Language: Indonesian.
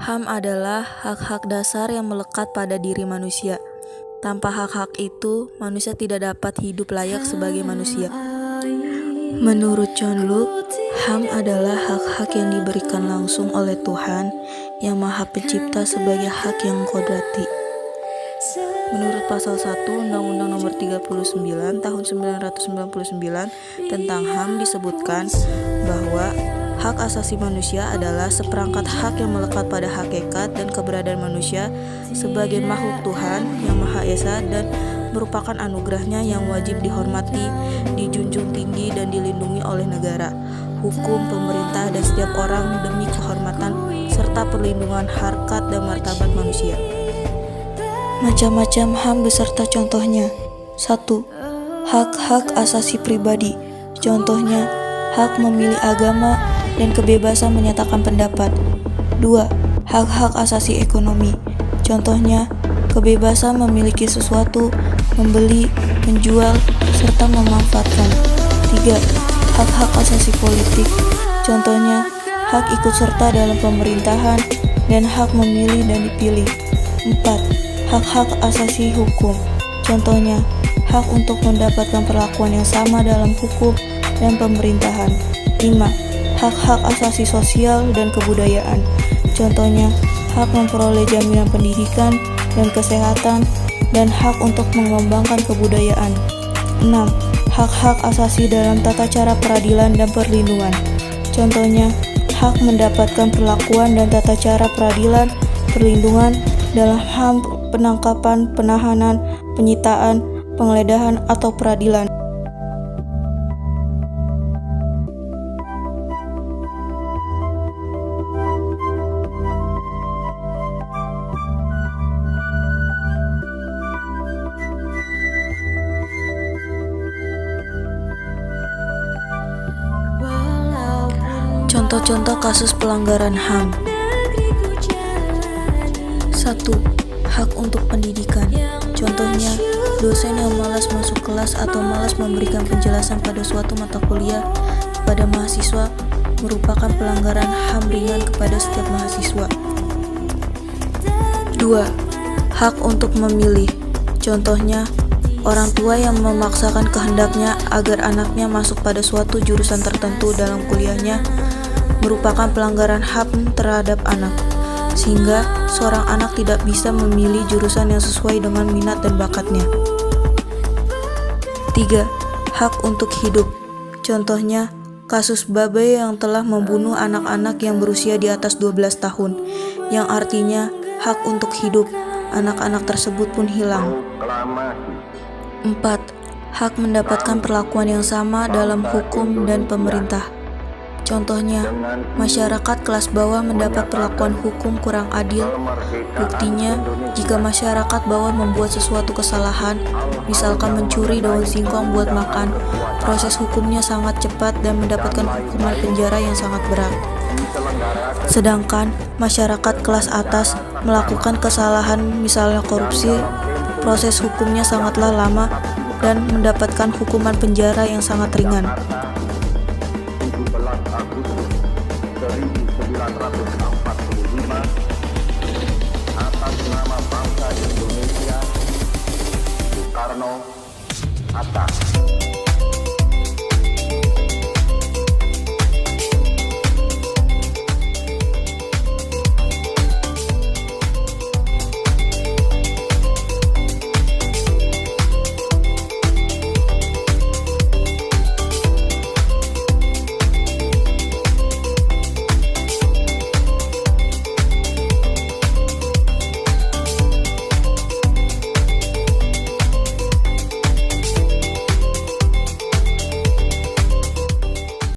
HAM adalah hak-hak dasar yang melekat pada diri manusia. Tanpa hak-hak itu, manusia tidak dapat hidup layak sebagai manusia. Menurut John Locke, HAM adalah hak-hak yang diberikan langsung oleh Tuhan yang Maha Pencipta sebagai hak yang kodrati. Menurut pasal 1 Undang-Undang Nomor 39 Tahun 1999 tentang HAM disebutkan bahwa hak asasi manusia adalah seperangkat hak yang melekat pada hakikat dan keberadaan manusia sebagai makhluk Tuhan yang Maha Esa dan merupakan anugerahnya yang wajib dihormati, dijunjung tinggi dan dilindungi oleh negara, hukum, pemerintah, dan setiap orang demi kehormatan serta perlindungan harkat dan martabat manusia. Macam-macam HAM beserta contohnya. 1. Hak-hak asasi pribadi. Contohnya, hak memilih agama dan kebebasan menyatakan pendapat. 2. Hak-hak asasi ekonomi. Contohnya, kebebasan memiliki sesuatu, membeli, menjual, serta memanfaatkan. 3. Hak-hak asasi politik. Contohnya, hak ikut serta dalam pemerintahan dan hak memilih dan dipilih. 4. Hak-hak asasi hukum. Contohnya, hak untuk mendapatkan perlakuan yang sama dalam hukum dan pemerintahan. 5. Hak-hak asasi sosial dan kebudayaan. Contohnya, hak memperoleh jaminan pendidikan dan kesehatan dan hak untuk mengembangkan kebudayaan. 6. Hak-hak asasi dalam tata cara peradilan dan perlindungan. Contohnya, hak mendapatkan perlakuan dan tata cara peradilan, perlindungan dalam HAM penangkapan, penahanan, penyitaan, penggeledahan, atau peradilan. Contoh-contoh kasus pelanggaran HAM. 1. Hak untuk pendidikan. Contohnya, dosen yang malas masuk kelas atau malas memberikan penjelasan pada suatu mata kuliah kepada mahasiswa merupakan pelanggaran HAM ringan kepada setiap mahasiswa. 2. Hak untuk memilih. Contohnya, orang tua yang memaksakan kehendaknya agar anaknya masuk pada suatu jurusan tertentu dalam kuliahnya merupakan pelanggaran HAM terhadap anak, sehingga seorang anak tidak bisa memilih jurusan yang sesuai dengan minat dan bakatnya. 3. Hak untuk hidup. Contohnya, kasus Babe yang telah membunuh anak-anak yang berusia di atas 12 tahun, yang artinya hak untuk hidup. Anak-anak tersebut pun hilang. 4. Hak mendapatkan perlakuan yang sama dalam hukum dan pemerintah. Contohnya, masyarakat kelas bawah mendapat perlakuan hukum kurang adil. Buktinya, jika masyarakat bawah membuat sesuatu kesalahan, misalkan mencuri daun singkong buat makan, proses hukumnya sangat cepat dan mendapatkan hukuman penjara yang sangat berat. Sedangkan masyarakat kelas atas melakukan kesalahan misalnya korupsi, proses hukumnya sangatlah lama dan mendapatkan hukuman penjara yang sangat ringan. Agustus 1945 atas nama bangsa Indonesia, Soekarno, Hatta.